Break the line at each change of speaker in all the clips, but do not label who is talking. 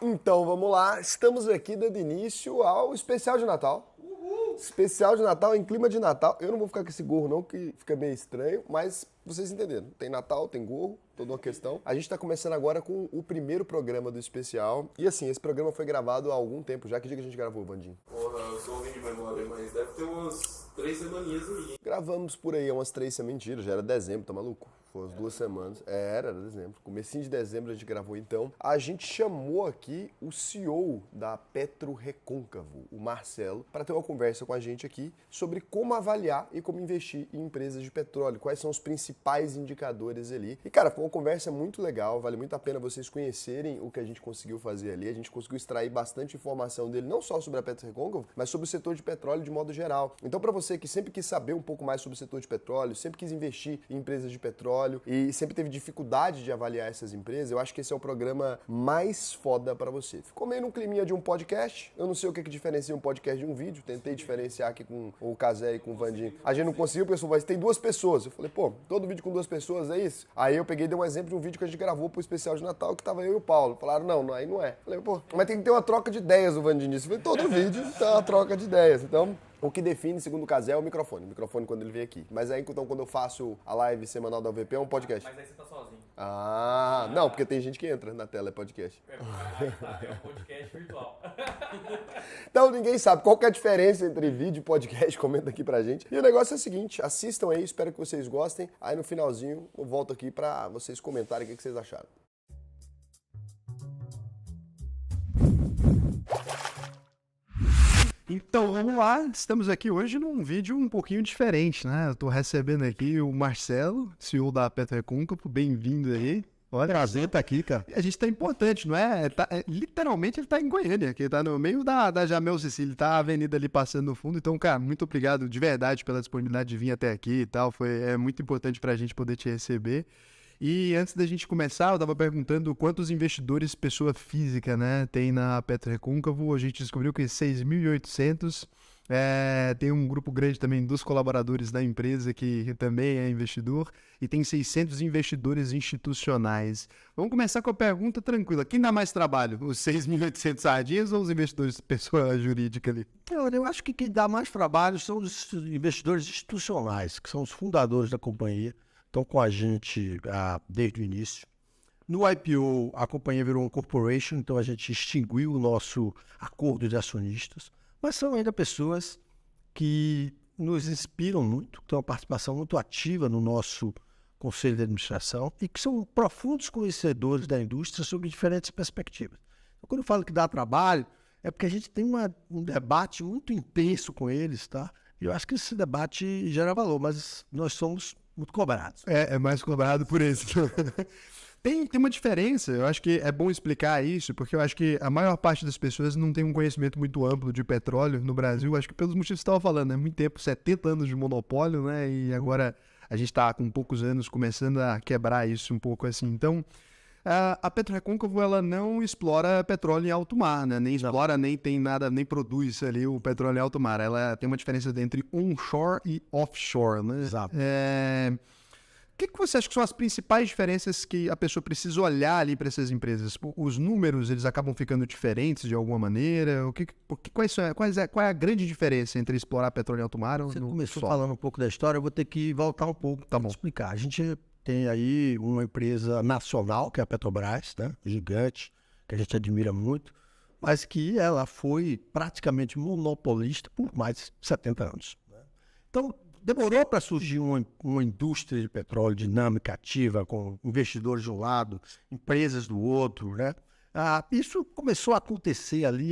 Então vamos lá, estamos aqui dando início ao especial de Natal. Especial de Natal em clima de Natal. Eu não vou ficar com esse gorro não, que fica meio estranho, mas vocês entenderam. Tem Natal, tem gorro, toda uma questão. A gente tá começando agora com o primeiro programa do especial. E assim, esse programa foi gravado há algum tempo já. Que dia que a gente gravou, Vandinho?
Porra, eu sou alguém de memória, mas deve ter umas 3 semaninhas aí.
Gravamos por aí umas 3 semanas. Mentira, já era dezembro, tá maluco? Foi umas 2 semanas. Era dezembro. Comecinho de dezembro a gente gravou então. A gente chamou aqui o CEO da Petro Recôncavo, o Marcelo, para ter uma conversa com a gente aqui sobre como avaliar e como investir em empresas de petróleo. Quais são os principais indicadores ali. E cara, foi uma conversa muito legal. Vale muito a pena vocês conhecerem o que a gente conseguiu fazer ali. A gente conseguiu extrair bastante informação dele, não só sobre a Petro Recôncavo, mas sobre o setor de petróleo de modo geral. Então, para você que sempre quis saber um pouco mais sobre o setor de petróleo, sempre quis investir em empresas de petróleo e sempre teve dificuldade de avaliar essas empresas, eu acho que esse é o programa mais foda para você. Ficou meio num climinha de um podcast. Eu não sei o que diferencia um podcast de um vídeo. Tentei diferenciar aqui com o Cazé e com o Vandinho. A gente não conseguiu, o pessoal falou, mas tem 2 pessoas. Eu falei, pô, todo vídeo com 2 pessoas é isso? Aí eu peguei e dei um exemplo de um vídeo que a gente gravou pro especial de Natal, que tava eu e o Paulo. Falaram, não, aí não é. Eu falei, pô, mas tem que ter uma troca de ideias, o Vandinho disse. Eu falei, todo vídeo tem uma troca de ideias. Então, o que define, segundo o Cazé, é o microfone. O microfone quando ele vem aqui. Mas aí, então, quando eu faço a live semanal da UVP, é um podcast.
Mas aí você tá sozinho.
Ah, não, porque tem gente que entra na tela, é podcast.
É um podcast virtual.
Então, ninguém sabe qual que é a diferença entre vídeo e podcast. Comenta aqui pra gente. E o negócio é o seguinte, assistam aí, espero que vocês gostem. Aí, no finalzinho, eu volto aqui pra vocês comentarem o que vocês acharam.
Então, vamos lá. Estamos aqui hoje num vídeo um pouquinho diferente, né? Eu tô recebendo aqui o Marcelo, CEO da Petro Recôncavo. Bem-vindo aí. Olha,
Prazer estar aqui, cara.
a gente tá importante, não é? Literalmente ele tá em Goiânia, que tá no meio da Jamel Cecília, tá a avenida ali passando no fundo. Então, cara, muito obrigado de verdade pela disponibilidade de vir até aqui e tal. É muito importante pra gente poder te receber. E antes da gente começar, eu estava perguntando quantos investidores pessoa física, né, tem na Petro Recôncavo. A gente descobriu que 6.800. Tem um grupo grande também dos colaboradores da empresa que também é investidor. E tem 600 investidores institucionais. Vamos começar com a pergunta tranquila. Quem dá mais trabalho? Os 6.800 sardinhas ou os investidores pessoa jurídica ali?
Eu acho que quem dá mais trabalho são os investidores institucionais, que são os fundadores da companhia. Estão com a gente desde o início. No IPO, a companhia virou um corporation, então a gente extinguiu o nosso acordo de acionistas. Mas são ainda pessoas que nos inspiram muito, que têm uma participação muito ativa no nosso conselho de administração e que são profundos conhecedores da indústria sobre diferentes perspectivas. Então, quando eu falo que dá trabalho, é porque a gente tem um debate muito intenso com eles, tá? E eu acho que esse debate gera valor, mas nós somos muito cobrados.
É mais cobrado por isso. Tem uma diferença, eu acho que é bom explicar isso, porque eu acho que a maior parte das pessoas não tem um conhecimento muito amplo de petróleo no Brasil, acho que pelos motivos que você estava falando, né? Muito tempo, 70 anos de monopólio, né? E agora a gente está com poucos anos começando a quebrar isso um pouco assim. Então, a Petro Recôncavo, ela não explora petróleo em alto mar, né? Nem explora, nem tem nada, nem produz ali o petróleo em alto mar. Ela tem uma diferença entre onshore e offshore, né?
Exato.
O que você acha que são as principais diferenças que a pessoa precisa olhar ali para essas empresas? Os números, eles acabam ficando diferentes de alguma maneira? Qual é a grande diferença entre explorar petróleo em alto mar ou
Você
no
começou
solo?
falando um pouco da história, eu vou ter que voltar um pouco para explicar. A gente tem aí uma empresa nacional, que é a Petrobras, né? Gigante, que a gente admira muito, mas que ela foi praticamente monopolista por mais de 70 anos. Né? Então, demorou para surgir uma indústria de petróleo dinâmica, ativa, com investidores de um lado, empresas do outro, né? Isso começou a acontecer ali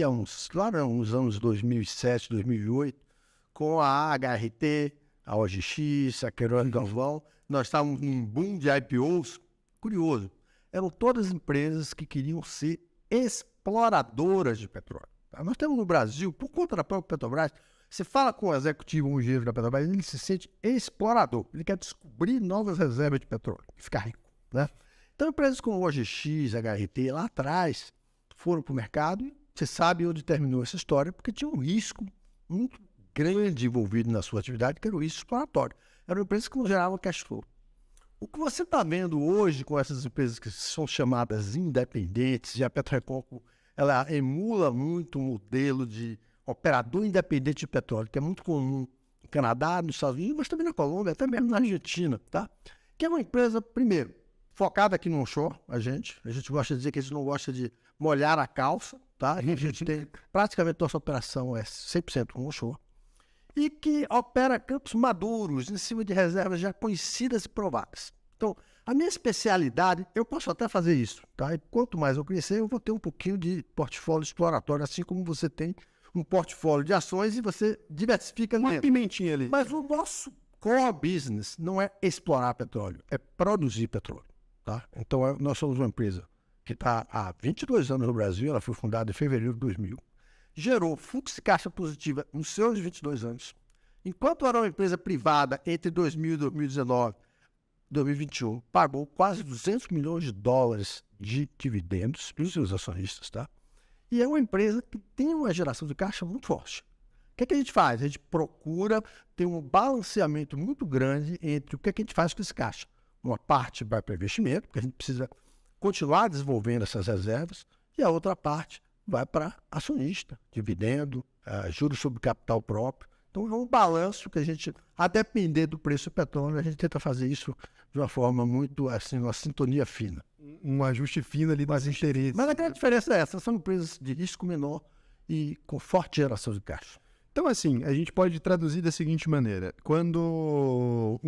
lá nos anos 2007, 2008, com a HRT, a OGX, a Queiroz Galvão. Nós estávamos num boom de IPOs curioso. Eram todas empresas que queriam ser exploradoras de petróleo. Tá? Nós temos no Brasil, por conta da própria Petrobras, você fala com o executivo, um engenheiro da Petrobras, ele se sente explorador. Ele quer descobrir novas reservas de petróleo e ficar rico, né? Então, empresas como OGX, HRT, lá atrás, foram para o mercado e você sabe onde terminou essa história, porque tinha um risco muito grande envolvido na sua atividade, que era o risco exploratório. Eram empresas que não geravam cash flow. O que você está vendo hoje com essas empresas que são chamadas independentes, e a Petro Recôncavo ela emula muito o modelo de operador independente de petróleo, que é muito comum no Canadá, nos Estados Unidos, mas também na Colômbia, até mesmo na Argentina, tá? Que é uma empresa, primeiro, focada aqui no onshore, a gente gosta de dizer que a gente não gosta de molhar a calça, tá? A gente tem, praticamente, nossa operação é 100% onshore, e que opera campos maduros, em cima de reservas já conhecidas e provadas. Então, a minha especialidade, eu posso até fazer isso, tá? E quanto mais eu crescer, eu vou ter um pouquinho de portfólio exploratório, assim como você tem um portfólio de ações e você diversifica
Uma pimentinha ali.
Mas o nosso core business não é explorar petróleo, é produzir petróleo, tá? Então, nós somos uma empresa que está há 22 anos no Brasil, ela foi fundada em fevereiro de 2000, gerou fluxo de caixa positiva nos seus 22 anos. Enquanto era uma empresa privada entre 2000 e 2019, 2021, pagou quase 200 milhões de dólares de dividendos para os seus acionistas, tá? E é uma empresa que tem uma geração de caixa muito forte. O que a gente faz? A gente procura ter um balanceamento muito grande entre o que a gente faz com esse caixa. Uma parte vai para investimento, porque a gente precisa continuar desenvolvendo essas reservas, e a outra parte vai para acionista, dividendo, juros sobre capital próprio. Então é um balanço que a gente, a depender do preço do petróleo, a gente tenta fazer isso de uma forma muito, assim, uma sintonia fina.
Um ajuste fino ali das interesses.
Mas a grande diferença é essa, são empresas de risco menor e com forte geração de caixa.
Então, assim, a gente pode traduzir da seguinte maneira. Quando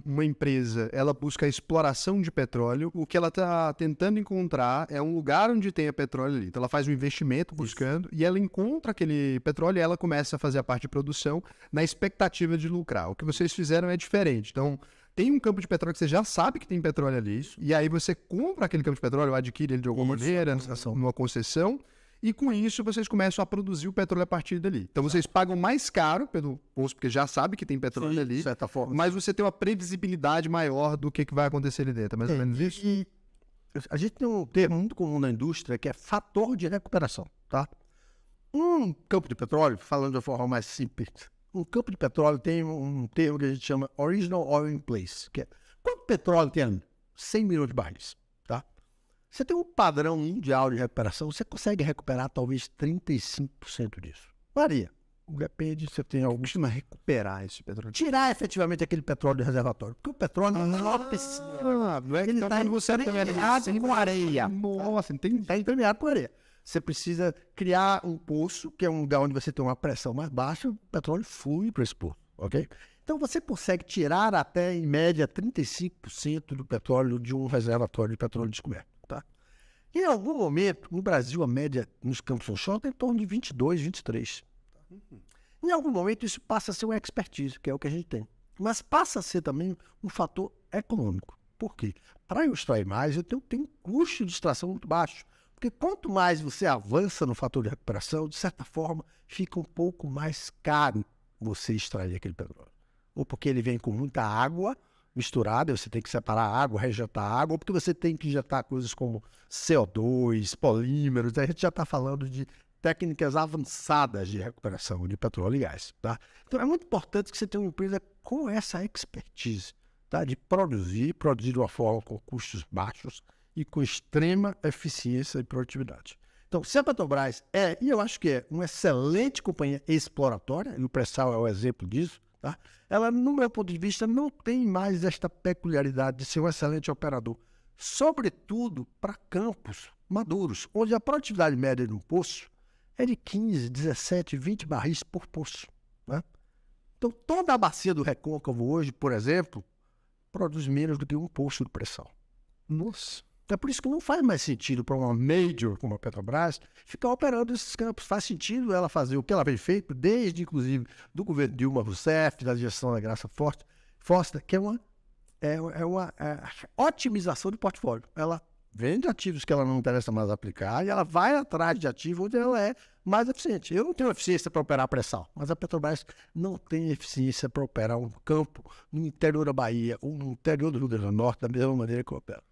uma empresa ela busca a exploração de petróleo, o que ela está tentando encontrar é um lugar onde tenha petróleo ali. Então, ela faz um investimento buscando e ela encontra aquele petróleo e ela começa a fazer a parte de produção na expectativa de lucrar. O que vocês fizeram é diferente. Então, tem um campo de petróleo que você já sabe que tem petróleo ali, e aí você compra aquele campo de petróleo, adquire ele de alguma maneira, numa concessão, e com isso vocês começam a produzir o petróleo a partir dali. Então vocês pagam mais caro pelo posto, porque já sabe que tem petróleo ali,
de certa forma.
mas você tem uma previsibilidade maior do que vai acontecer ali dentro. É mais ou menos isso?
E a gente tem um termo muito comum na indústria que é fator de recuperação, tá? Um campo de petróleo, falando de uma forma mais simples, um campo de petróleo tem um termo que a gente chama Original Oil in Place, que é quanto petróleo tem? 100 milhões de barris, tá? Você tem um padrão mundial de recuperação, você consegue recuperar talvez 35% disso. Varia. Depende, você tem algum...
Costuma recuperar esse petróleo.
Tirar efetivamente aquele petróleo do reservatório. Porque o petróleo não é uma piscina.
Não é que
Ele
tá
está
quando você
impregnado com areia.
Nossa, entendi.
Está impregnado com areia. Você precisa criar um poço, que é um lugar onde você tem uma pressão mais baixa, o petróleo flui para esse poço, ok? Então você consegue tirar até, em média, 35% do petróleo de um reservatório de petróleo descoberto, tá? Em algum momento, no Brasil, a média nos campos onshore está em torno de 22, 23. Em algum momento, isso passa a ser uma expertise, que é o que a gente tem. Mas passa a ser também um fator econômico. Por quê? Para eu extrair mais, eu tenho um custo de extração muito baixo. Porque quanto mais você avança no fator de recuperação, de certa forma, fica um pouco mais caro você extrair aquele petróleo. Ou porque ele vem com muita água misturada, você tem que separar a água, rejeitar a água, ou porque você tem que injetar coisas como CO2, polímeros. A gente já está falando de técnicas avançadas de recuperação de petróleo e gás, tá? Então é muito importante que você tenha uma empresa com essa expertise, tá? De produzir de uma forma com custos baixos e com extrema eficiência e produtividade. Então, se a Petrobras e eu acho que é uma excelente companhia exploratória, e o pré-sal é o exemplo disso, tá? Ela, no meu ponto de vista, não tem mais esta peculiaridade de ser um excelente operador, sobretudo para campos maduros, onde a produtividade média de um poço é de 15, 17, 20 barris por poço, né? Então, toda a bacia do Recôncavo hoje, por exemplo, produz menos do que um poço de pré-sal.
Nossa.
É por isso que não faz mais sentido para uma major como a Petrobras ficar operando esses campos. Faz sentido ela fazer o que ela vem feito, desde, inclusive, do governo Dilma Rousseff, da gestão da Graça Foster, que é uma otimização do portfólio. Ela vende ativos que ela não interessa mais aplicar e ela vai atrás de ativos onde ela é mais eficiente. Eu não tenho eficiência para operar pré-sal, mas a Petrobras não tem eficiência para operar um campo no interior da Bahia ou no interior do Rio Grande do Norte da mesma maneira que eu opero.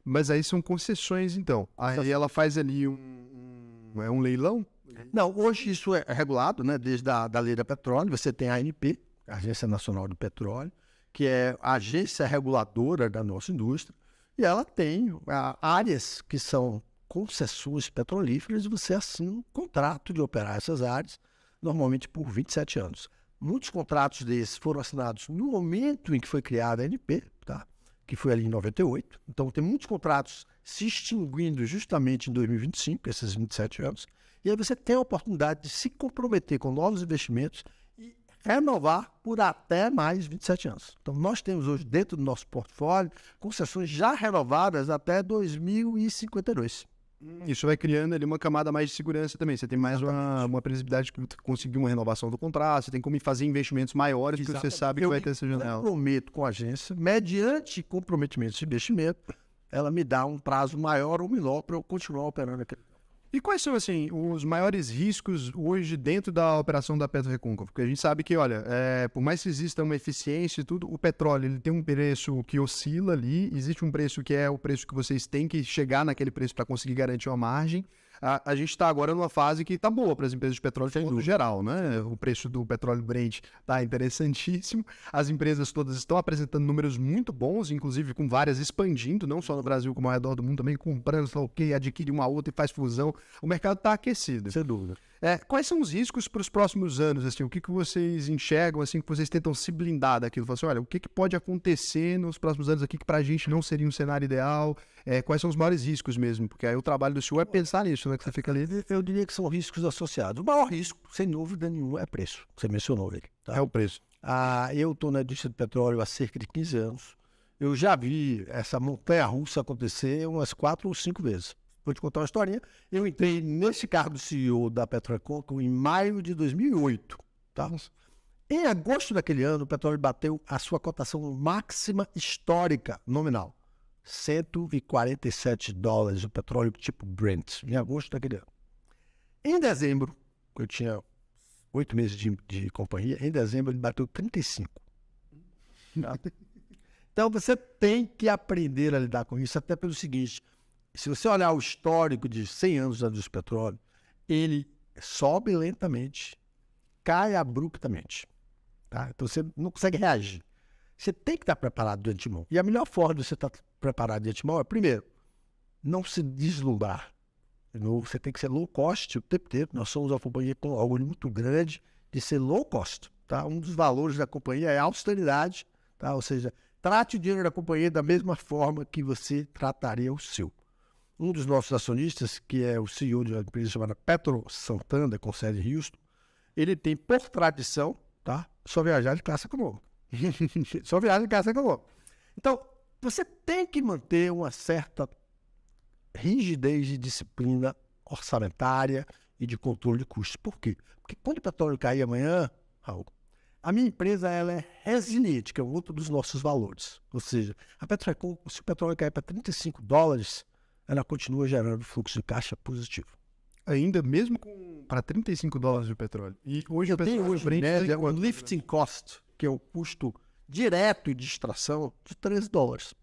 Mas aí são concessões, então. Aí ela faz ali um leilão?
Não, hoje isso é regulado, né? Desde a lei da petróleo, você tem a ANP, a Agência Nacional do Petróleo, que é a agência reguladora da nossa indústria, e ela tem áreas que são concessões petrolíferas e você assina um contrato de operar essas áreas, normalmente por 27 anos. Muitos contratos desses foram assinados no momento em que foi criada a ANP, tá? Que foi ali em 98. Então, tem muitos contratos se extinguindo justamente em 2025, esses 27 anos. E aí você tem a oportunidade de se comprometer com novos investimentos e renovar por até mais 27 anos. Então, nós temos hoje dentro do nosso portfólio concessões já renovadas até 2052.
Isso vai criando ali uma camada mais de segurança também. Você tem mais uma previsibilidade de conseguir uma renovação do contrato, você tem como fazer investimentos maiores, porque você sabe que vai ter essa janela.
Eu comprometo com a agência, mediante comprometimentos de investimento, ela me dá um prazo maior ou menor para eu continuar operando aquele.
E quais são, assim, os maiores riscos hoje dentro da operação da PetroRecôncavo? Porque a gente sabe que, olha, por mais que exista uma eficiência e tudo, o petróleo ele tem um preço que oscila ali, existe um preço que é o preço que vocês têm que chegar naquele preço para conseguir garantir uma margem. A gente está agora numa fase que está boa para as empresas de petróleo de modo geral, né? O preço do petróleo Brent está interessantíssimo. As empresas todas estão apresentando números muito bons, inclusive com várias expandindo, não só no Brasil como ao redor do mundo, também comprando, sei lá o quê, adquire uma outra e faz fusão. O mercado está aquecido.
Sem dúvida.
Quais são os riscos para os próximos anos? Assim, o que vocês enxergam, assim, que vocês tentam se blindar daquilo? Falam assim, olha, o que pode acontecer nos próximos anos aqui que para a gente não seria um cenário ideal? Quais são os maiores riscos mesmo? Porque aí o trabalho do senhor é pensar nisso, né? Que você fica ali.
Eu diria que são riscos associados. O maior risco, sem dúvida nenhuma, é preço. Você mencionou ele. Tá?
É o preço.
Eu estou na indústria do petróleo há cerca de 15 anos. Eu já vi essa montanha-russa acontecer umas 4 ou 5 vezes. Vou te contar uma historinha. Eu entrei nesse cargo de CEO da PetroRecôncavo em maio de 2008. Tá? Em agosto daquele ano, o petróleo bateu a sua cotação máxima histórica nominal. $147 o petróleo tipo Brent, em agosto daquele ano. Em dezembro, eu tinha 8 meses de companhia, em dezembro ele bateu 35. Tá? Então você tem que aprender a lidar com isso, até pelo seguinte, se você olhar o histórico de 100 anos da indústria do petróleo, ele sobe lentamente, cai abruptamente. Tá? Então você não consegue reagir. Você tem que estar preparado de antemão. E a melhor forma de você estar preparado de antemão é, primeiro, não se deslumbrar. De novo, você tem que ser low cost o tempo inteiro. Nós somos uma companhia com um orgulho muito grande de ser low cost. Tá? Um dos valores da companhia é a austeridade. Tá? Ou seja, trate o dinheiro da companhia da mesma forma que você trataria o seu. Um dos nossos acionistas, que é o CEO de uma empresa chamada Petro Santander, com sede em Houston, ele tem, por tradição, tá? Só viajar de classe econômica. Só viajar de classe econômica. Então, você tem que manter uma certa rigidez de disciplina orçamentária e de controle de custos. Por quê? Porque quando o petróleo cair amanhã, Raul, a minha empresa ela é resiliente, que é outro dos nossos valores. Ou seja, a PetroRecôncavo, se o petróleo cair para $35, ela continua gerando fluxo de caixa positivo.
Ainda mesmo para $35 o petróleo. E hoje o petróleo Brent
o lifting cost, que é o custo direto de extração, de $13.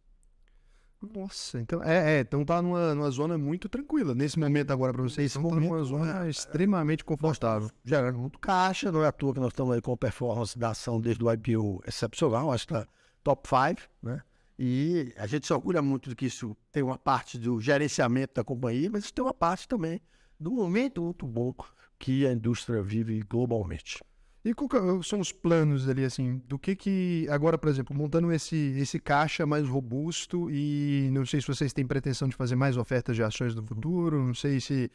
Nossa, então então tá numa zona muito tranquila. Nesse momento agora para vocês, estão numa zona extremamente confortável.
Gerando muito caixa, não é à toa que nós estamos aí com a performance da ação desde o IPO excepcional, acho que está top 5, né? E a gente se orgulha muito de que isso tem uma parte do gerenciamento da companhia, mas isso tem uma parte também do momento muito bom que a indústria vive globalmente.
E quais são os planos ali, assim, do que agora, por exemplo, montando esse caixa mais robusto e não sei se vocês têm pretensão de fazer mais ofertas de ações no futuro, não sei se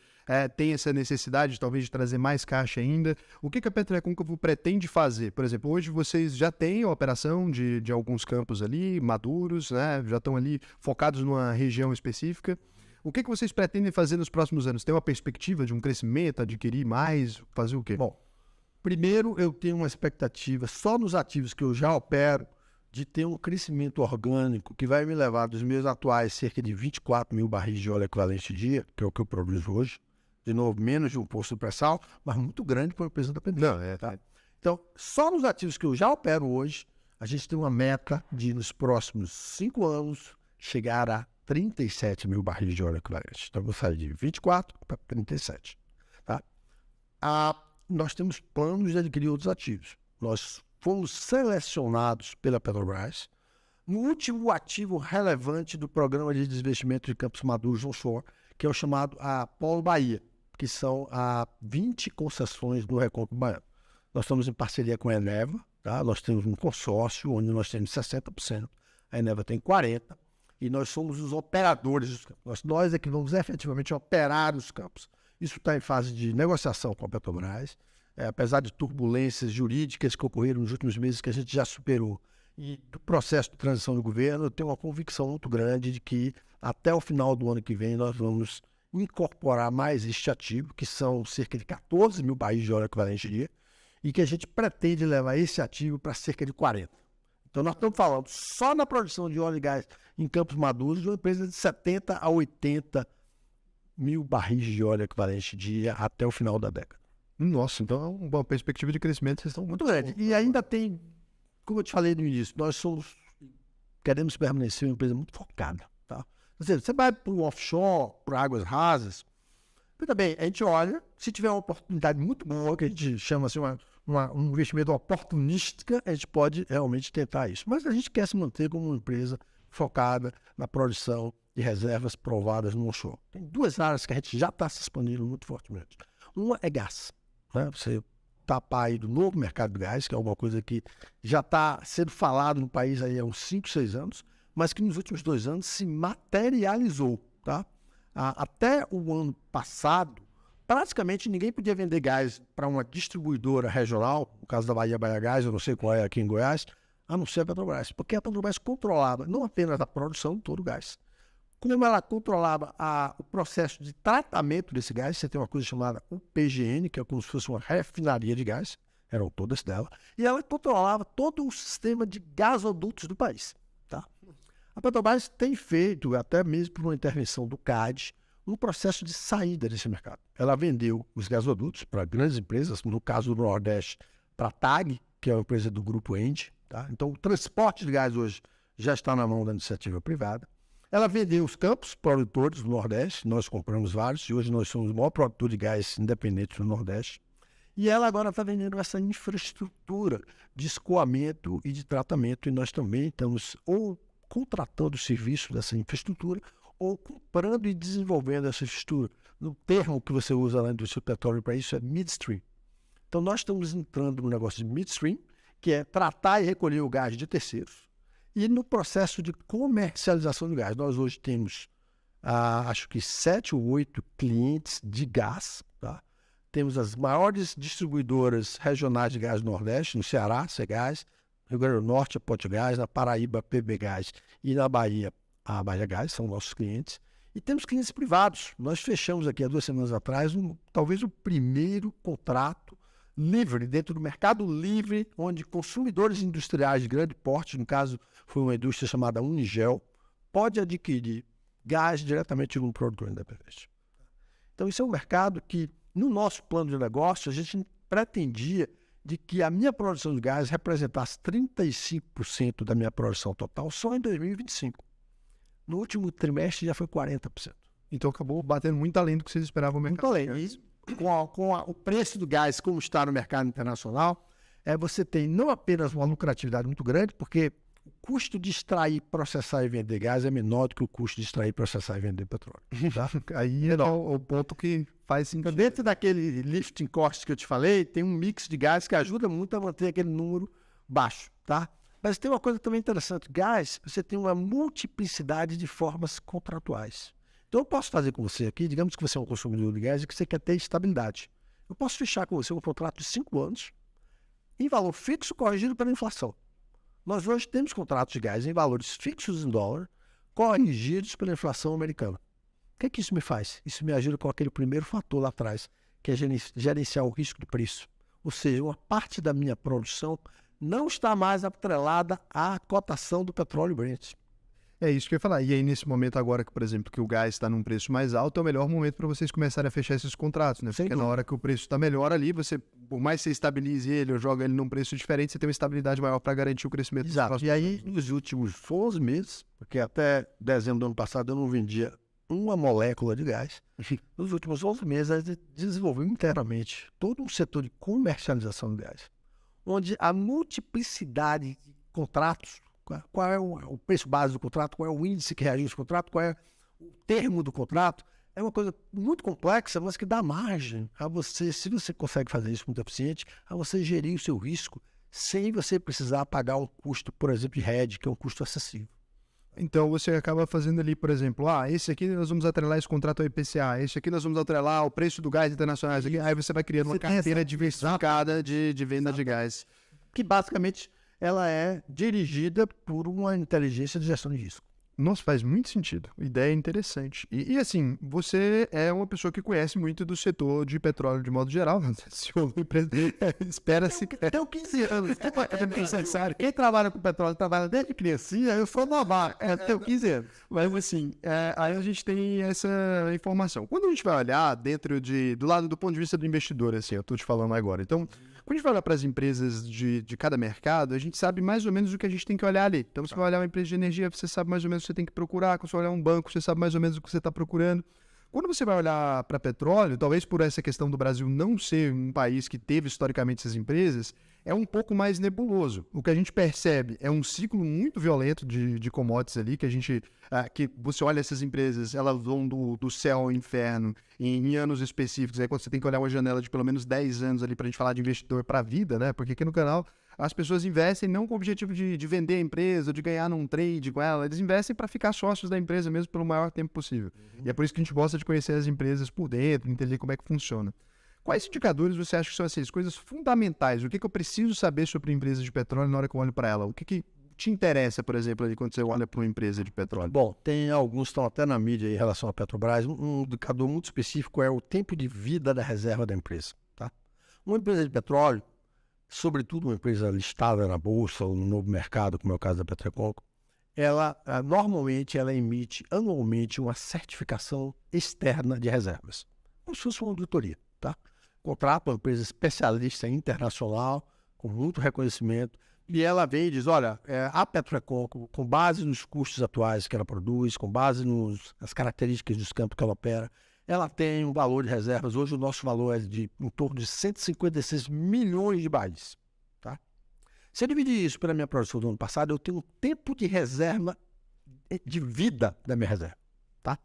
tem essa necessidade, talvez, de trazer mais caixa ainda. O que a PetroRecôncavo pretende fazer? Por exemplo, hoje vocês já têm a operação de alguns campos ali, maduros, né? Já estão ali focados numa região específica. O que vocês pretendem fazer nos próximos anos? Tem uma perspectiva de um crescimento, adquirir mais, fazer o quê?
Bom, primeiro, eu tenho uma expectativa, só nos ativos que eu já opero, de ter um crescimento orgânico que vai me levar dos meus atuais cerca de 24 mil barris de óleo equivalente dia, que é o que eu produzo hoje. De novo, menos de um posto de pré-sal, mas muito grande para uma empresa independente.
Não,
tá? Então, só nos ativos que eu já opero hoje, a gente tem uma meta de, nos próximos 5 anos, chegar a 37 mil barris de óleo equivalente. Então, eu vou sair de 24 para 37. Tá? Nós temos planos de adquirir outros ativos. Nós fomos selecionados pela Petrobras no último ativo relevante do programa de desinvestimento de Campos Maduros onshore, que é o chamado a Polo Bahia, que são 20 concessões do Recôncavo Baiano. Nós estamos em parceria com a Eneva, tá? Nós temos um consórcio onde nós temos 60%, a Eneva tem 40%, e nós somos os operadores dos campos. Nós é que vamos efetivamente operar os campos. Isso está em fase de negociação com a Petrobras, apesar de turbulências jurídicas que ocorreram nos últimos meses que a gente já superou. E do processo de transição do governo, eu tenho uma convicção muito grande de que até o final do ano que vem nós vamos incorporar mais este ativo, que são cerca de 14 mil barris de óleo equivalente dia, e que a gente pretende levar esse ativo para cerca de 40. Então nós estamos falando só na produção de óleo e gás em Campos Maduros de uma empresa de 70 a 80 mil barris de óleo equivalente dia até o final da década.
Nossa, então é uma perspectiva de crescimento, vocês estão muito
grande. E ainda tem, como eu te falei no início, queremos permanecer uma empresa muito focada. Tá? Ou seja, você vai para o offshore, para águas rasas, mas também a gente olha, se tiver uma oportunidade muito boa, que a gente chama assim, um investimento oportunística, a gente pode realmente tentar isso. Mas a gente quer se manter como uma empresa focada na produção de reservas provadas no onshore. Tem duas áreas que a gente já está se expandindo muito fortemente. Uma é gás. Né? Você tapar aí do novo mercado de gás, que é uma coisa que já está sendo falado no país aí há uns 5, 6 anos, mas que nos últimos 2 anos se materializou. Tá? Até o ano passado, praticamente ninguém podia vender gás para uma distribuidora regional, no caso da Bahia Gás, eu não sei qual é aqui em Goiás, a não ser a Petrobras, porque a Petrobras controlava não apenas a produção de todo o gás, como ela controlava o processo de tratamento desse gás. Você tem uma coisa chamada UPGN, que é como se fosse uma refinaria de gás, eram todas dela, e ela controlava todo o sistema de gasodutos do país. Tá? A Petrobras tem feito, até mesmo por uma intervenção do CAD, um processo de saída desse mercado. Ela vendeu os gasodutos para grandes empresas, no caso do Nordeste, para a TAG, que é uma empresa do grupo ENGIE. Tá? Então, o transporte de gás hoje já está na mão da iniciativa privada. Ela vendeu os campos produtores do Nordeste, nós compramos vários, e hoje nós somos o maior produtor de gás independente do Nordeste. E ela agora está vendendo essa infraestrutura de escoamento e de tratamento, e nós também estamos ou contratando o serviço dessa infraestrutura, ou comprando e desenvolvendo essa infraestrutura. No termo que você usa na indústria do petróleo para isso é midstream. Então nós estamos entrando no negócio de midstream, que é tratar e recolher o gás de terceiros. E no processo de comercialização do gás, nós hoje temos, acho que 7 ou 8 clientes de gás. Tá? Temos as maiores distribuidoras regionais de gás do Nordeste, no Ceará, Cegás, no Rio Grande do Norte, a Potgás, na Paraíba, PB Gás, e na Bahia, a Bahia Gás, são nossos clientes. E temos clientes privados. Nós fechamos aqui há 2 semanas atrás, talvez o primeiro contrato livre, dentro do mercado livre, onde consumidores industriais de grande porte, no caso foi uma indústria chamada Unigel, pode adquirir gás diretamente de um produtor independente. Então isso é um mercado que, no nosso plano de negócio, a gente pretendia de que a minha produção de gás representasse 35% da minha produção total só em 2025. No último trimestre já foi 40%.
Então acabou batendo muito além do que vocês esperavam o mercado.
Muito além. E o preço do gás, como está no mercado internacional, você tem não apenas uma lucratividade muito grande, porque o custo de extrair, processar e vender gás é menor do que o custo de extrair, processar e vender petróleo. Tá?
Aí é o ponto que faz sentido.
Dentro daquele lifting cost que eu te falei, tem um mix de gás que ajuda muito a manter aquele número baixo. Tá? Mas tem uma coisa também interessante. Gás, você tem uma multiplicidade de formas contratuais. Então eu posso fazer com você aqui, digamos que você é um consumidor de gás e que você quer ter estabilidade. Eu posso fechar com você um contrato de 5 anos em valor fixo corrigido pela inflação. Nós hoje temos contratos de gás em valores fixos em dólar, corrigidos pela inflação americana. O que é que isso me faz? Isso me ajuda com aquele primeiro fator lá atrás, que é gerenciar o risco de preço. Ou seja, uma parte da minha produção não está mais atrelada à cotação do petróleo Brent.
É isso que eu ia falar. E aí, nesse momento agora, que, por exemplo, que o gás está num preço mais alto, é o melhor momento para vocês começarem a fechar esses contratos, né? Porque na hora que o preço está melhor ali, você, por mais que você estabilize ele ou joga ele num preço diferente, você tem uma estabilidade maior para garantir o crescimento.
Exato. E aí, nos últimos 11 meses, porque até dezembro do ano passado eu não vendia uma molécula de gás, nos últimos 11 meses a gente desenvolveu internamente todo um setor de comercialização de gás, onde a multiplicidade de contratos, qual é o preço base do contrato, qual é o índice que reage ao contrato, qual é o termo do contrato, é uma coisa muito complexa, mas que dá margem a você, se você consegue fazer isso muito eficiente, a você gerir o seu risco sem você precisar pagar um custo, por exemplo, de hedge, que é um custo acessível.
Então você acaba fazendo ali, por exemplo, esse aqui nós vamos atrelar esse contrato ao IPCA, esse aqui nós vamos atrelar o preço do gás internacional, esse aqui, aí você vai criando uma carteira diversificada de venda de gás.
Que basicamente ela é dirigida por uma inteligência de gestão de risco.
Nossa, faz muito sentido. Ideia interessante. E assim, você é uma pessoa que conhece muito do setor de petróleo de modo geral. Espera-se.
Tenho 15 anos. É necessário. Quem trabalha com petróleo trabalha desde criancinha, eu sou novato. Tenho 15 anos.
Mas assim, aí a gente tem essa informação. Quando a gente vai olhar do lado do ponto de vista do investidor, assim, eu estou te falando agora. Então, quando a gente vai olhar para as empresas de cada mercado, a gente sabe mais ou menos o que a gente tem que olhar ali. Então, você vai olhar uma empresa de energia, você sabe mais ou menos o que você tem que procurar. Quando você vai olhar um banco, você sabe mais ou menos o que você está procurando. Quando você vai olhar para petróleo, talvez por essa questão do Brasil não ser um país que teve historicamente essas empresas, é um pouco mais nebuloso. O que a gente percebe é um ciclo muito violento de commodities ali, que você olha essas empresas, elas vão do céu ao inferno em anos específicos. Aí quando você tem que olhar uma janela de pelo menos 10 anos ali para a gente falar de investidor para a vida, né? Porque aqui no canal as pessoas investem não com o objetivo de vender a empresa, de ganhar num trade com ela, eles investem para ficar sócios da empresa mesmo pelo maior tempo possível. E é por isso que a gente gosta de conhecer as empresas por dentro, entender como é que funciona. Quais indicadores você acha que são essas coisas fundamentais? O que eu preciso saber sobre empresas de petróleo na hora que eu olho para ela? O que te interessa, por exemplo, ali, quando você olha para uma empresa de petróleo?
Bom, tem alguns que estão até na mídia em relação à Petrobras. Um indicador muito específico é o tempo de vida da reserva da empresa. Tá? Uma empresa de petróleo, sobretudo uma empresa listada na Bolsa ou no novo mercado, como é o caso da Petroeconco, normalmente ela emite anualmente uma certificação externa de reservas, como se fosse uma auditoria. Tá? Contrata uma empresa especialista internacional, com muito reconhecimento, e ela vem e diz, olha, a Petroeconco, com base nos custos atuais que ela produz, com base nas características dos campos que ela opera, ela tem um valor de reservas. Hoje o nosso valor é de em torno de 156 milhões de barris. Tá? Se eu dividir isso pela minha produção do ano passado, eu tenho um tempo de reserva, de vida da minha reserva. Tá?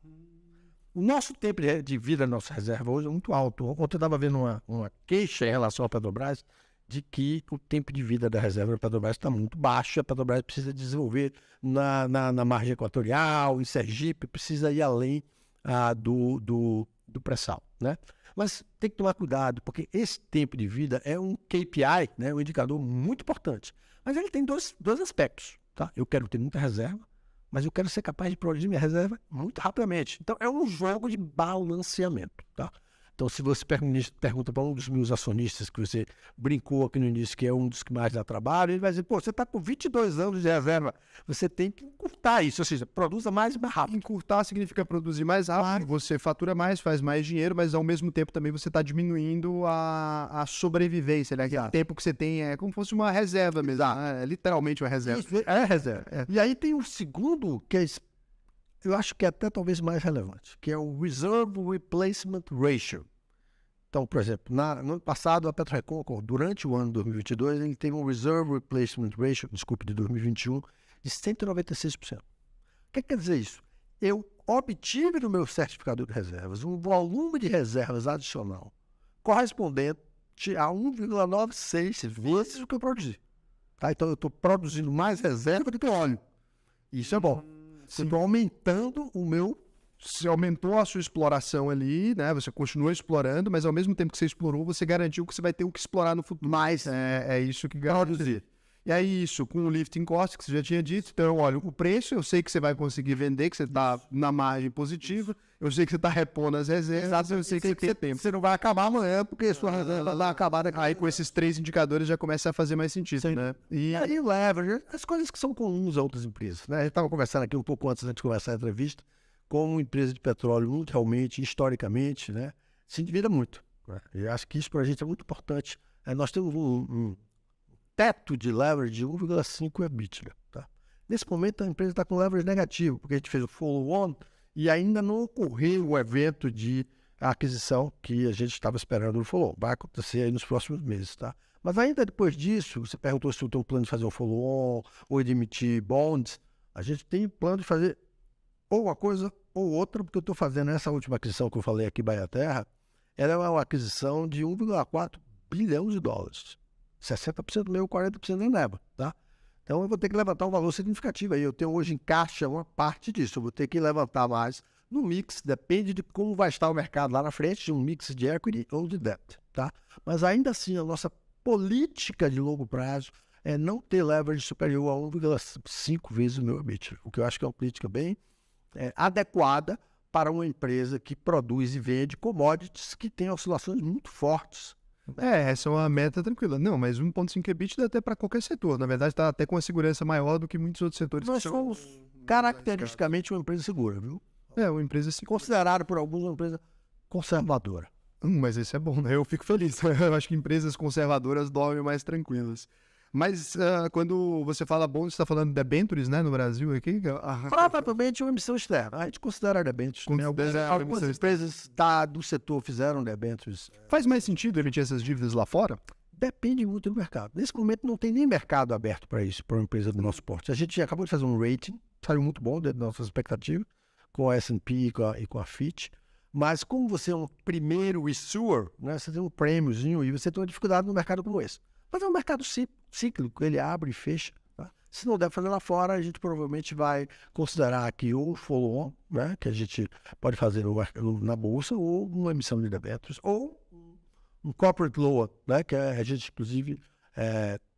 O nosso tempo de vida da nossa reserva hoje é muito alto. Ontem eu estava vendo uma queixa em relação à Petrobras de que o tempo de vida da reserva da Petrobras está muito baixo. A Petrobras precisa desenvolver na margem equatorial, em Sergipe, precisa ir além do pré-sal, né? Mas tem que tomar cuidado, porque esse tempo de vida é um KPI, né? Um indicador muito importante. Mas ele tem dois aspectos. Tá? Eu quero ter muita reserva, mas eu quero ser capaz de produzir minha reserva muito rapidamente. Então, é um jogo de balanceamento. Tá? Então, se você pergunta para um dos meus acionistas, que você brincou aqui no início, que é um dos que mais dá trabalho, ele vai dizer, você está com 22 anos de reserva, você tem que encurtar isso, ou seja, produza mais e mais rápido.
Encurtar significa produzir mais rápido, você fatura mais, faz mais dinheiro, mas ao mesmo tempo também você está diminuindo a sobrevivência, né? O tempo que você tem é como se fosse uma reserva mesmo, é literalmente uma reserva.
Isso, é reserva. É. E aí tem um segundo, que eu acho que é até talvez mais relevante, que é o Reserve Replacement Ratio. Então, por exemplo, no ano passado, a Petroeconco, durante o ano de 2022, ele teve um Reserve Replacement Ratio, de 2021, de 196%. O que quer dizer isso? Eu obtive no meu certificador de reservas um volume de reservas adicional correspondente a 1,96 vezes o que eu produzi. Tá? Então, eu estou produzindo mais reserva do que óleo. Isso é bom. Eu estou aumentando o meu...
Você aumentou a sua exploração ali, né? Você continua explorando, mas ao mesmo tempo que você explorou, você garantiu que você vai ter o que explorar no futuro.
Mais.
É isso que garante. E aí isso, com o lifting cost, que você já tinha dito, então, olha, o preço, eu sei que você vai conseguir vender, que você está na margem positiva, eu sei que você está repondo as reservas, eu sei que você tem tempo.
Você não vai acabar amanhã, porque sua reserva vai acabar daqui.
Aí com esses 3 indicadores já começa a fazer mais sentido,
sim,
né?
E aí o leverage, as coisas que são comuns a outras empresas, né? A gente estava conversando aqui um pouco antes de começar a entrevista, como empresa de petróleo, mundialmente, historicamente, né? Se endivida muito. Né? E acho que isso para a gente é muito importante. Nós temos um teto de leverage de 1,5 EBITDA. Tá? Nesse momento, a empresa está com leverage negativo, porque a gente fez o follow-on e ainda não ocorreu o evento de aquisição que a gente estava esperando no follow-on. Vai acontecer aí nos próximos meses. Tá? Mas ainda depois disso, você perguntou se eu tenho um plano de fazer um follow-on ou de emitir bonds. A gente tem plano de fazer ou uma coisa ou outra, porque eu estou fazendo essa última aquisição que eu falei aqui, Bahia Terra, ela é uma aquisição de 1,4 bilhão de dólares. 60% meu, 40% nem leva, tá? Então eu vou ter que levantar um valor significativo aí. Eu tenho hoje em caixa uma parte disso, eu vou ter que levantar mais no mix, depende de como vai estar o mercado lá na frente, de um mix de equity ou de debt, tá? Mas ainda assim, a nossa política de longo prazo é não ter leverage superior a 1,5 vezes o meu EBITDA, o que eu acho que é uma política bem adequada para uma empresa que produz e vende commodities que têm oscilações muito fortes.
Essa é uma meta tranquila. Não, mas 1,5 EBITDA dá até para qualquer setor. Na verdade, está até com uma segurança maior do que muitos outros setores.
Nós somos caracteristicamente uma empresa segura, viu?
Uma empresa segura.
Considerada por alguns uma empresa conservadora.
Mas isso é bom, né? Eu fico feliz. Eu acho que empresas conservadoras dormem mais tranquilas. Mas quando você fala bom, você está falando de debentures, né, no Brasil aqui?
Provavelmente uma emissão externa. A gente considera debentures. Algumas empresas do setor fizeram debentures.
Faz mais sentido emitir essas dívidas lá fora?
Depende muito do mercado. Nesse momento não tem nem mercado aberto para isso, para uma empresa do nosso porte. A gente acabou de fazer um rating, saiu muito bom dentro da nossa expectativa, com a S&P e com a Fitch. Mas como você é um primeiro issuer, né, você tem um prêmiozinho e você tem uma dificuldade no mercado como esse. Mas é um mercado cíclico, ele abre e fecha. Tá? Se não der fazer lá fora, a gente provavelmente vai considerar aqui ou um follow-on, né, que a gente pode fazer na bolsa, ou uma emissão de debêntures, ou um corporate loan, né, que a gente inclusive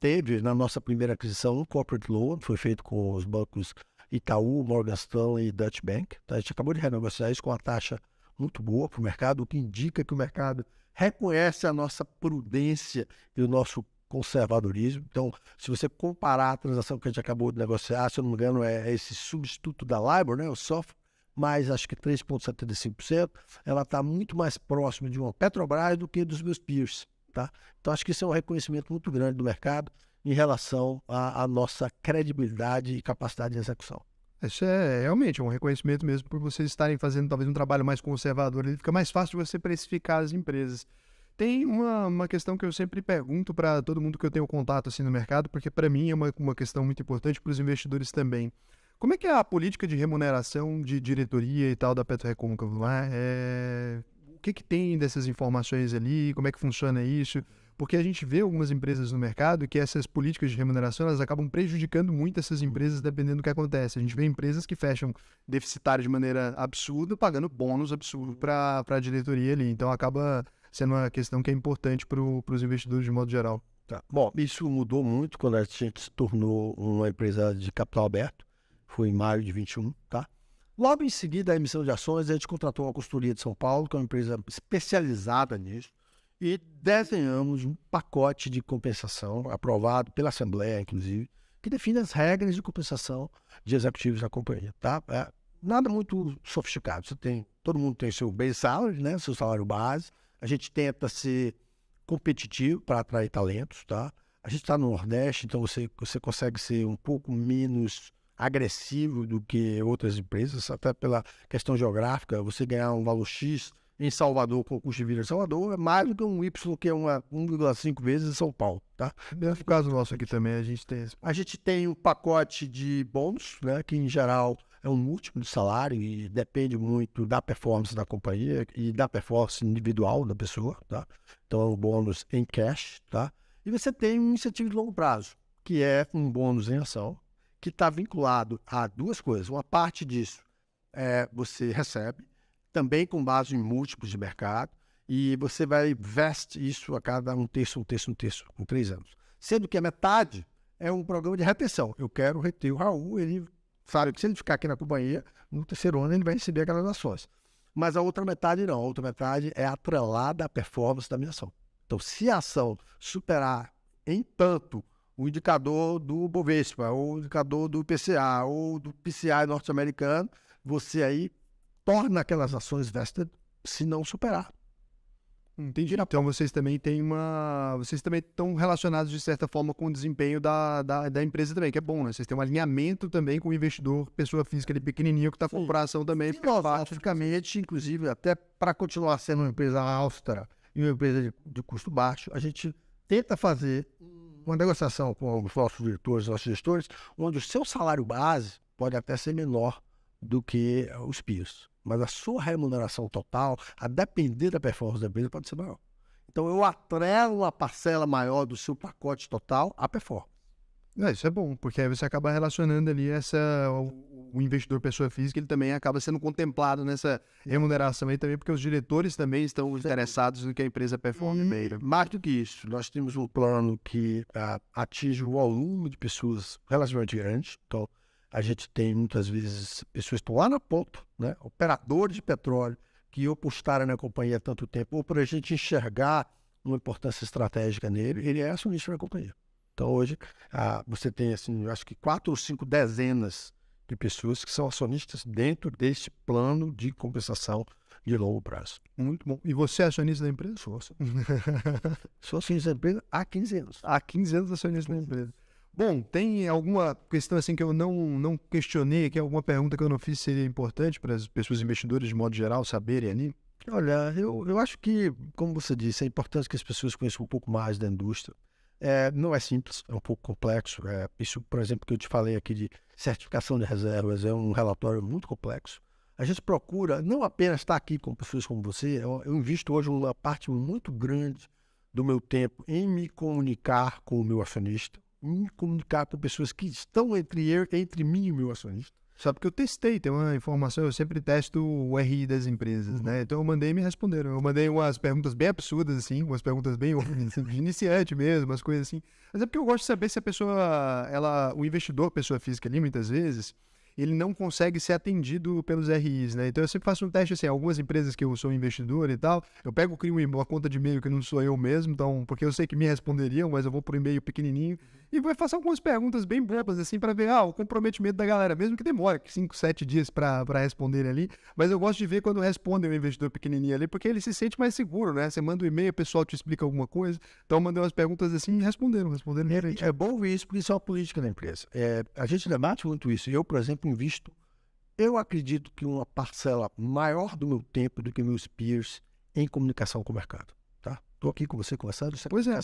teve na nossa primeira aquisição um corporate loan, foi feito com os bancos Itaú, Morgan Stanley e Dutch Bank. Tá? A gente acabou de renegociar isso com uma taxa muito boa para o mercado, o que indica que o mercado reconhece a nossa prudência e o nosso conservadorismo. Então, se você comparar a transação que a gente acabou de negociar, se eu não me engano, é esse substituto da LIBOR, né, o SOFR, mais acho que 3,75%, ela está muito mais próxima de uma Petrobras do que dos meus peers. Tá? Então, acho que isso é um reconhecimento muito grande do mercado em relação à nossa credibilidade e capacidade de execução.
Isso é realmente um reconhecimento mesmo por vocês estarem fazendo talvez um trabalho mais conservador. Fica mais fácil de você precificar as empresas. Tem uma questão que eu sempre pergunto para todo mundo que eu tenho contato assim no mercado, porque para mim é uma questão muito importante, para os investidores também. Como é que é a política de remuneração de diretoria e tal da PetroRecôncavo lá? O que tem dessas informações ali? Como é que funciona isso? Porque a gente vê algumas empresas no mercado que essas políticas de remuneração elas acabam prejudicando muito essas empresas dependendo do que acontece. A gente vê empresas que fecham deficitário de maneira absurda, pagando bônus absurdo para a diretoria ali. Então acaba sendo uma questão que é importante para os investidores de modo geral.
Tá. Bom, isso mudou muito quando a gente se tornou uma empresa de capital aberto. Foi em maio de 21, tá? Logo em seguida, a emissão de ações, a gente contratou uma consultoria de São Paulo, que é uma empresa especializada nisso, e desenhamos um pacote de compensação, aprovado pela Assembleia, inclusive, que define as regras de compensação de executivos da companhia, tá? Nada muito sofisticado. Todo mundo tem seu base salary, né? Seu salário base. A gente tenta ser competitivo para atrair talentos, tá? A gente está no Nordeste, então você consegue ser um pouco menos agressivo do que outras empresas, até pela questão geográfica. Você ganhar um valor X em Salvador, com o custo de vida de Salvador, é mais do que um Y, que é 1,5 vezes em São Paulo, tá?
No caso nosso aqui também, a gente tem esse.
A gente tem um pacote de bônus, né, que em geral é um múltiplo de salário e depende muito da performance da companhia e da performance individual da pessoa, tá? Então é um bônus em cash, tá? E você tem um incentivo de longo prazo, que é um bônus em ação, que está vinculado a duas coisas. Uma parte disso você recebe, também com base em múltiplos de mercado, e você vai veste isso a cada um terço, em 3 anos. Sendo que a metade é um programa de retenção. Eu quero reter o Raul, ele sabe que se ele ficar aqui na companhia, no terceiro ano ele vai receber aquelas ações. Mas a outra metade não, a outra metade é atrelada à performance da minha ação. Então, se a ação superar em tanto o indicador do Bovespa, ou o indicador do IPCA, ou do PCI norte-americano, você aí torna aquelas ações vested se não superar.
Entendi. Então vocês também estão relacionados de certa forma com o desempenho da empresa também, que é bom, né? Vocês têm um alinhamento também com o investidor, pessoa física ali pequenininho que está com a ação também.
Filosoficamente, inclusive, até para continuar sendo uma empresa austera e uma empresa de custo baixo, a gente tenta fazer uma negociação com os nossos diretores, nossos gestores, onde o seu salário base pode até ser menor do que os peers. Mas a sua remuneração total, a depender da performance da empresa, pode ser maior. Então, eu atrelo uma parcela maior do seu pacote total à performance.
Isso é bom, porque aí você acaba relacionando ali o investidor pessoa física, ele também acaba sendo contemplado nessa remuneração aí também, porque os diretores também estão interessados no que a empresa performe bem.
Mais do que isso, nós temos um plano que atinge um volume de pessoas relativamente grande. Então, a gente tem muitas vezes pessoas que estão lá na ponta, né? Operadores de petróleo, que ou postaram na companhia há tanto tempo, ou por a gente enxergar uma importância estratégica nele, ele é acionista da companhia. Então, hoje, você tem, assim, eu acho que 4 ou 5 dezenas de pessoas que são acionistas dentro deste plano de compensação de longo prazo.
Muito bom. E você é acionista da empresa?
Sou acionista da empresa há 15 anos.
Há 15 anos acionista da empresa. Bom, tem alguma questão assim que eu não questionei, que é alguma pergunta que eu não fiz seria importante para as pessoas investidoras de modo geral saberem ali?
Olha, eu acho que, como você disse, é importante que as pessoas conheçam um pouco mais da indústria. Não é simples, é um pouco complexo. Isso, por exemplo, que eu te falei aqui de certificação de reservas, é um relatório muito complexo. A gente procura não apenas estar aqui com pessoas como você, eu invisto hoje uma parte muito grande do meu tempo em me comunicar com o meu acionista, em me comunicar com pessoas que estão entre mim e o meu acionista.
Sabe que eu testei, tem uma informação, eu sempre testo o RI das empresas, né? Então eu mandei e me responderam. Eu mandei umas perguntas bem absurdas, assim, umas perguntas bem de iniciante mesmo, umas coisas assim. Mas é porque eu gosto de saber se a pessoa, o investidor, pessoa física ali, muitas vezes, ele não consegue ser atendido pelos RIs, né? Então eu sempre faço um teste, assim, algumas empresas que eu sou investidor e tal, crio uma conta de e-mail que não sou eu mesmo, então, porque eu sei que me responderiam, mas eu vou pro e-mail pequenininho e vou fazer algumas perguntas bem bobas, assim, para ver, o comprometimento da galera, mesmo que demore 5, 7 dias para responder ali, mas eu gosto de ver quando respondem o investidor pequenininho ali, porque ele se sente mais seguro, né? Você manda um e-mail, o pessoal te explica alguma coisa, então eu mandei umas perguntas assim e responderam.
É bom ouvir isso, porque isso é uma política da empresa. A gente debate muito isso. Eu, por exemplo, eu acredito que uma parcela maior do meu tempo do que meus peers em comunicação com o mercado. Estou aqui com você conversando.
Pois é.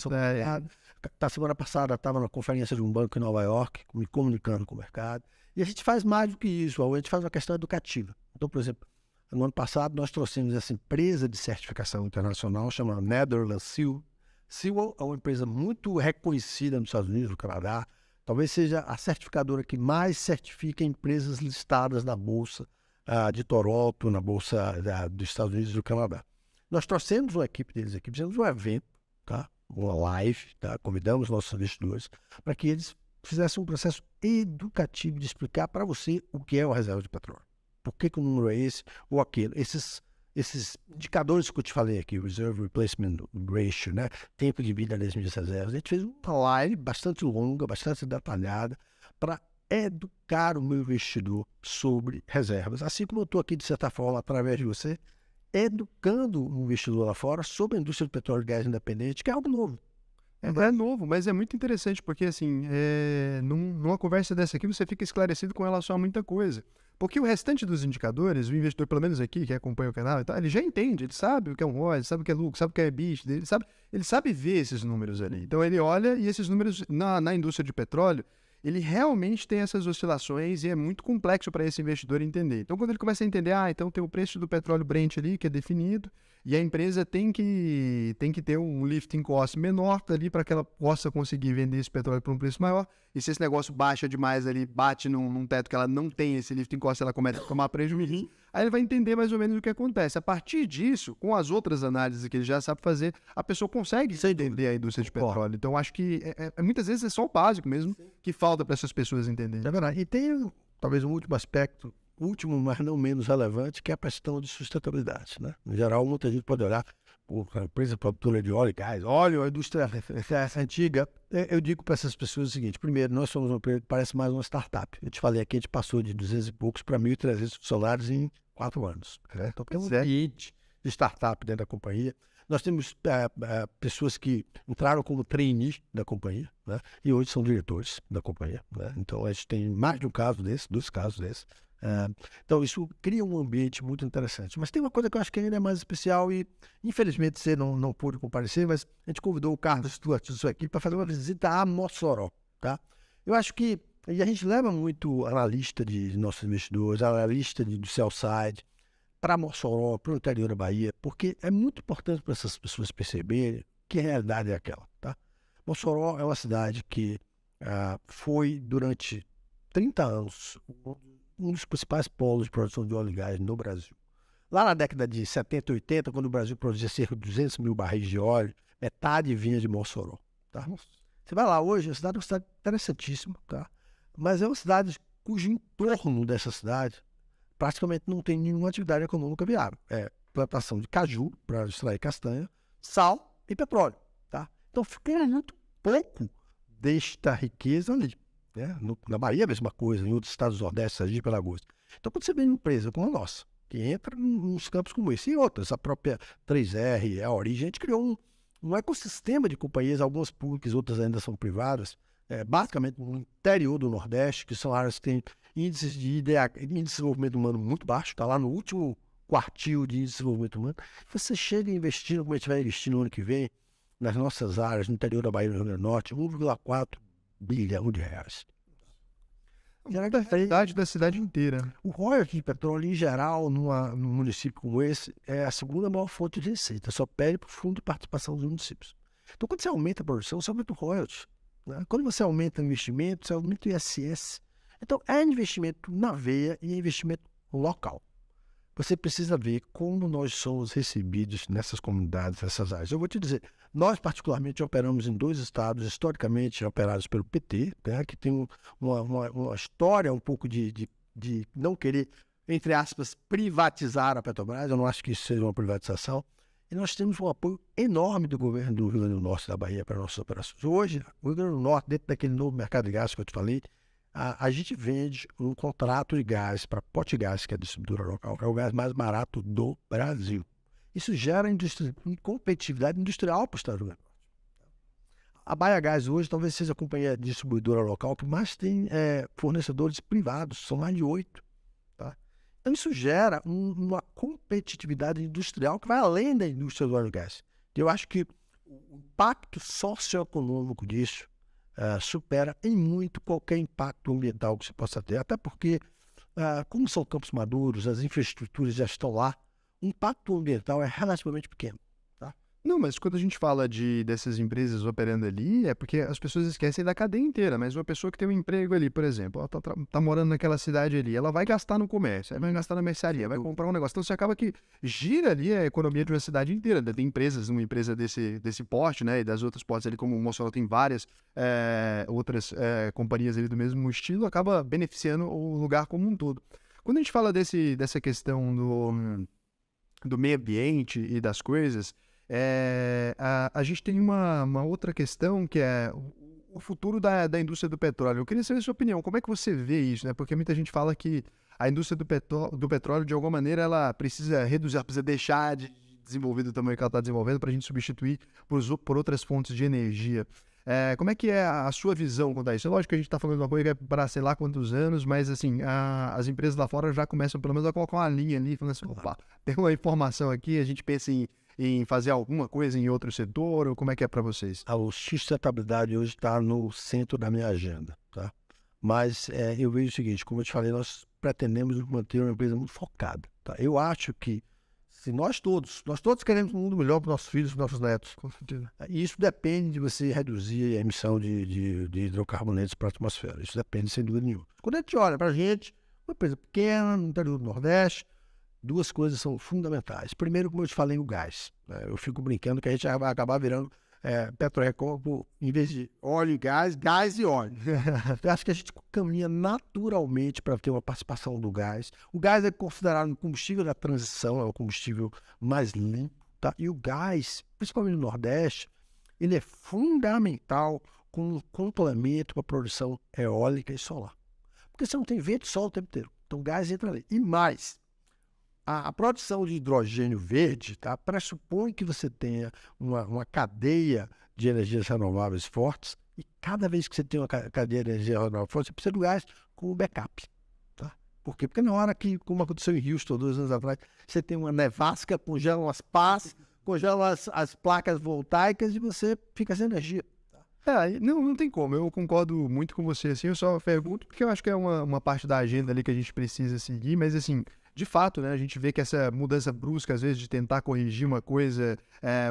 Semana passada estava na conferência de um banco em Nova York, me comunicando com o mercado. E a gente faz mais do que isso, a gente faz uma questão educativa. Então, por exemplo, no ano passado nós trouxemos essa empresa de certificação internacional chamada Netherlands Seal. Seal é uma empresa muito reconhecida nos Estados Unidos, no Canadá. Talvez seja a certificadora que mais certifica empresas listadas na Bolsa de Toronto, na Bolsa dos Estados Unidos e do Canadá. Nós trouxemos uma equipe deles aqui, fizemos um evento, uma live, convidamos nossos investidores para que eles fizessem um processo educativo de explicar para você o que é uma reserva de petróleo. Por que o número é esse ou aquele. Esses indicadores que eu te falei aqui, Reserve Replacement Ratio, né? Tempo de vida das minhas reservas. A gente fez uma live bastante longa, bastante detalhada, para educar o meu investidor sobre reservas. Assim como eu estou aqui, de certa forma, através de você, educando o investidor lá fora sobre a indústria do petróleo e gás independente, que é algo novo.
É novo, mas é muito interessante, porque assim, numa conversa dessa aqui, você fica esclarecido com relação a muita coisa. Porque o restante dos indicadores, o investidor, pelo menos aqui, que acompanha o canal e tal, ele já entende, ele sabe o que é um ROI, ele sabe o que é lucro, sabe o que é EBITDA, ele sabe ver esses números ali. Então ele olha e esses números na indústria de petróleo, ele realmente tem essas oscilações e é muito complexo para esse investidor entender. Então, quando ele começa a entender, então tem o preço do petróleo Brent ali, que é definido, e a empresa tem que ter um lifting cost menor ali para que ela possa conseguir vender esse petróleo por um preço maior. E se esse negócio baixa demais ali, bate num teto que ela não tem esse lifting cost, ela começa a tomar prejuízo. Aí ele vai entender mais ou menos o que acontece. A partir disso, com as outras análises que ele já sabe fazer, a pessoa consegue entender a indústria de petróleo. Então, acho que muitas vezes é só o básico mesmo que falta para essas pessoas entenderem.
É verdade. E tem talvez um último aspecto, mas não menos relevante, que é a questão de sustentabilidade, né? Em geral, muita gente pode olhar a empresa produtora de óleo e gás, a indústria antiga. Eu digo para essas pessoas o seguinte: primeiro, nós somos uma empresa que parece mais uma startup. Eu te falei aqui, a gente passou de 200 e poucos para 1.300 funcionários em 4 anos. Né? Então, tem um ambiente de startup dentro da companhia. Nós temos pessoas que entraram como trainee da companhia, né? E hoje são diretores da companhia. Né? Então, a gente tem mais de um caso desse, 2 casos desses. Então, isso cria um ambiente muito interessante. Mas tem uma coisa que eu acho que ainda é mais especial e, infelizmente, você não pôde comparecer, mas a gente convidou o Carlos Stuart da sua equipe para fazer uma visita a Mossoró. Tá? Eu acho que E a gente leva muito analista de nossos investidores, analista do sell-side, para Mossoró, para o interior da Bahia, porque é muito importante para essas pessoas perceberem que a realidade é aquela. Tá? Mossoró é uma cidade que foi, durante 30 anos, um dos principais polos de produção de óleo e gás no Brasil. Lá na década de 70 e 80, quando o Brasil produzia cerca de 200 mil barris de óleo, metade vinha de Mossoró. Tá? Você vai lá hoje, a cidade é uma cidade interessantíssima, tá? Mas é uma cidade cujo entorno dessa cidade praticamente não tem nenhuma atividade econômica viável. É plantação de caju para extrair castanha, sal e petróleo. Tá? Então fica muito pouco desta riqueza ali. Né? Na Bahia a mesma coisa, em outros estados do Nordeste, Sergipe, Alagoas. Então quando você vê uma empresa como a nossa, que entra nos campos como esse e outras, a própria 3R, a Origem, a gente criou um ecossistema de companhias, algumas públicas, outras ainda são privadas, basicamente no interior do Nordeste, que são áreas que têm índices de desenvolvimento humano muito baixo, está lá no último quartil de índice de desenvolvimento humano. Você chega investindo, como a gente vai investir no ano que vem, nas nossas áreas, no interior da Bahia e do Rio Grande do Norte, 1,4 bilhão de reais.
A realidade da cidade inteira.
O royalty de petróleo, em geral, num município como esse, é a segunda maior fonte de receita. Só pede para o fundo de participação dos municípios. Então, quando você aumenta a produção, você aumenta o royalty. Né? Quando você aumenta o investimento, você aumenta o ISS. Então, é investimento na veia e é investimento local. Você precisa ver como nós somos recebidos nessas comunidades, nessas áreas. Eu vou te dizer, nós particularmente operamos em 2 estados historicamente operados pelo PT, né, que tem uma história um pouco de não querer, entre aspas, privatizar a Petrobras. Eu não acho que isso seja uma privatização. E nós temos um apoio enorme do governo do Rio Grande do Norte e da Bahia para nossas operações. Hoje, o Rio Grande do Norte, dentro daquele novo mercado de gás que eu te falei, a gente vende um contrato de gás para Potigás, que é a distribuidora local, é o gás mais barato do Brasil. Isso gera competitividade industrial para o Estado do Rio Grande do Norte. A Baia Gás hoje talvez seja a companhia distribuidora local que mais tem fornecedores privados, são mais de 8. Tá? Então isso gera uma competitividade industrial que vai além da indústria do óleo e gás. Eu acho que o impacto socioeconômico disso supera em muito qualquer impacto ambiental que você possa ter, até porque, como são campos maduros, as infraestruturas já estão lá, o impacto ambiental é relativamente pequeno. Tá?
Não, mas quando a gente fala dessas empresas operando ali, é porque as pessoas esquecem da cadeia inteira, mas uma pessoa que tem um emprego ali, por exemplo, ela tá morando naquela cidade ali, ela vai gastar no comércio, vai gastar na mercearia, vai comprar um negócio, então você acaba que gira ali a economia de uma cidade inteira. Tem empresas, uma empresa desse porte, né, e das outras portes ali, como o Mossoró tem várias outras companhias ali do mesmo estilo, acaba beneficiando o lugar como um todo. Quando a gente fala dessa questão do meio ambiente e das coisas, a gente tem uma outra questão que é o futuro da indústria do petróleo. Eu queria saber a sua opinião, como é que você vê isso, né? Porque muita gente fala que a indústria do petróleo, de alguma maneira, ela precisa reduzir, ela precisa deixar de desenvolver do tamanho que ela está desenvolvendo para a gente substituir por outras fontes de energia. Como é que é a sua visão quanto a isso? É lógico que a gente está falando de uma coisa que é para sei lá quantos anos, mas assim, as empresas lá fora já começam pelo menos a colocar uma linha ali, falando assim, opa, tem uma informação aqui, a gente pensa em fazer alguma coisa em outro setor, ou como é que é para vocês?
A sustentabilidade hoje está no centro da minha agenda, tá? Mas eu vejo o seguinte, como eu te falei, nós pretendemos manter uma empresa muito focada, tá? Eu acho que se nós todos queremos um mundo melhor para os nossos filhos e nossos netos.
Com certeza.
E isso depende de você reduzir a emissão de hidrocarbonetos para a atmosfera. Isso depende, sem dúvida nenhuma. Quando a gente olha para a gente, uma empresa pequena, no interior do Nordeste, 2 coisas são fundamentais. Primeiro, como eu te falei, o gás. Eu fico brincando que a gente vai acabar virando PetroRecôncavo, em vez de óleo e gás, gás e óleo. Eu acho que a gente caminha naturalmente para ter uma participação do gás. O gás é considerado um combustível da transição, é o combustível mais limpo. Tá? E o gás, principalmente no Nordeste, ele é fundamental como um complemento para a produção eólica e solar. Porque você não tem vento e sol o tempo inteiro. Então o gás entra ali. E mais, a produção de hidrogênio verde, tá, pressupõe que você tenha uma cadeia de energias renováveis fortes, e cada vez que você tem uma cadeia de energia renovável forte, você precisa do gás como backup. Tá? Por quê? Porque na hora que, como aconteceu em Houston 2 anos atrás, você tem uma nevasca, congelam as pás, congelam as placas voltaicas e você fica sem energia. Tá?
Não tem como, eu concordo muito com você, assim, eu só pergunto porque eu acho que é uma parte da agenda ali que a gente precisa seguir, mas assim, de fato, né, a gente vê que essa mudança brusca, às vezes, de tentar corrigir uma coisa,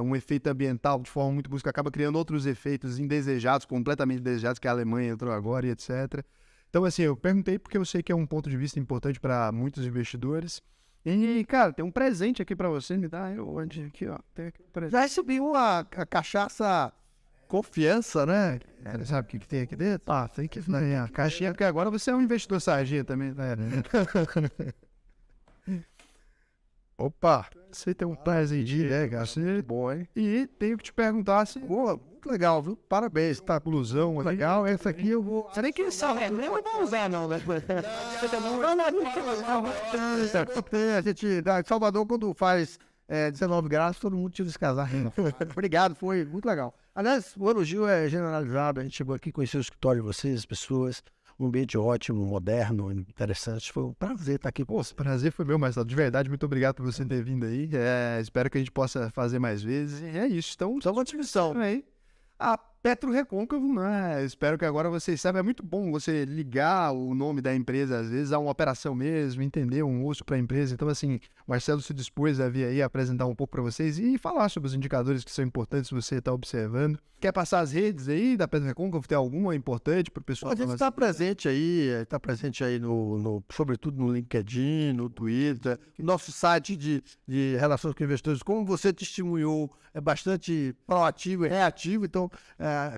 um efeito ambiental de forma muito brusca, acaba criando outros efeitos indesejados, completamente indesejados, que a Alemanha entrou agora e etc. Então, assim, eu perguntei porque eu sei que é um ponto de vista importante para muitos investidores. E, cara, tem um presente aqui para você, me dá onde aqui, ó, tem aqui um presente.
Já recebi a cachaça confiança, né?
Você sabe o que tem aqui dentro? Tem que né, a caixinha, porque agora você é um investidor sargento também, né?
Opa!
Você tem um presentinho, né, cara?
Bom, hein?
E tenho que te perguntar se...
Boa, muito legal, viu? Parabéns, tá?
Blusão legal, essa aqui eu vou...
Você nem que sabe, não vou usar não, né? A gente, em Salvador, quando faz 19 graus, todo mundo tira esse casaco. Obrigado, foi muito legal. Aliás, o elogio é generalizado, a gente chegou aqui, conheceu o escritório de vocês, as pessoas, um ambiente ótimo, moderno, interessante. Foi um prazer estar aqui.
Pô, esse prazer foi meu, Marcelo. De verdade, muito obrigado por você ter vindo aí. Espero que a gente possa fazer mais vezes. E é isso. Então,
Só uma discussão.
Aí. A Petro Recôncavo, né? Espero que agora vocês saibam. É muito bom você ligar o nome da empresa, às vezes, a uma operação mesmo, entender um uso para a empresa. Então, assim, o Marcelo se dispôs a vir aí apresentar um pouco para vocês e falar sobre os indicadores que são importantes se você está observando. Quer passar as redes aí da Petro Recôncavo? Tem alguma importante para o pessoal?
A gente está presente aí, sobretudo no LinkedIn, no Twitter, nosso site de relações com investidores, como você testemunhou, é bastante proativo e reativo, então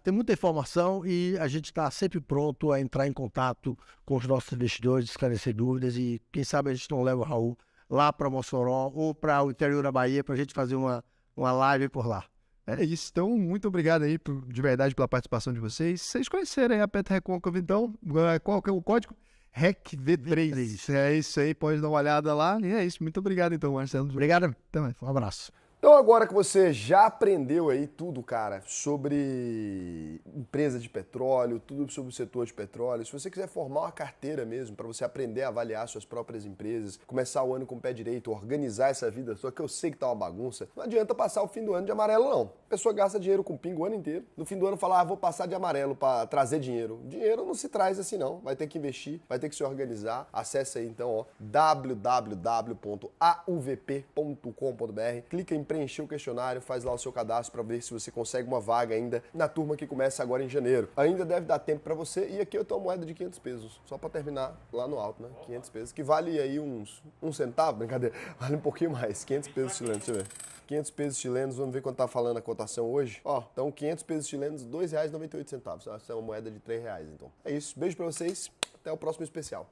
tem muita informação e a gente está sempre pronto a entrar em contato com os nossos investidores, esclarecer dúvidas e quem sabe a gente não leva o Raul lá para Mossoró ou para o interior da Bahia para a gente fazer uma live por lá.
É isso, então muito obrigado aí de verdade pela participação de vocês. Vocês conhecerem a Petro Recôncavo, então, qual que é o código? RECV3. É isso aí, pode dar uma olhada lá. E é isso, muito obrigado então, Marcelo.
Obrigado, um abraço.
Então agora que você já aprendeu aí tudo, cara, sobre empresa de petróleo, tudo sobre o setor de petróleo, se você quiser formar uma carteira mesmo, para você aprender a avaliar suas próprias empresas, começar o ano com o pé direito, organizar essa vida sua, que eu sei que tá uma bagunça, não adianta passar o fim do ano de amarelo não. A pessoa gasta dinheiro com pingo o ano inteiro, no fim do ano fala, vou passar de amarelo para trazer dinheiro. Dinheiro não se traz assim não, vai ter que investir, vai ter que se organizar. Acesse aí então, www.auvp.com.br, clica em preencher o questionário, faz lá o seu cadastro para ver se você consegue uma vaga ainda na turma que começa agora em janeiro. Ainda deve dar tempo para você e aqui eu tenho uma moeda de 500 pesos, só para terminar lá no alto, né? 500 pesos, que vale aí uns um centavo, brincadeira, vale um pouquinho mais, 500 pesos chilenos, deixa eu ver. 500 pesos chilenos, vamos ver quanto tá falando a cotação hoje. Então 500 pesos chilenos, R$ 2,98. Essa é uma moeda de R$ 3, então. É isso, beijo para vocês, até o próximo especial.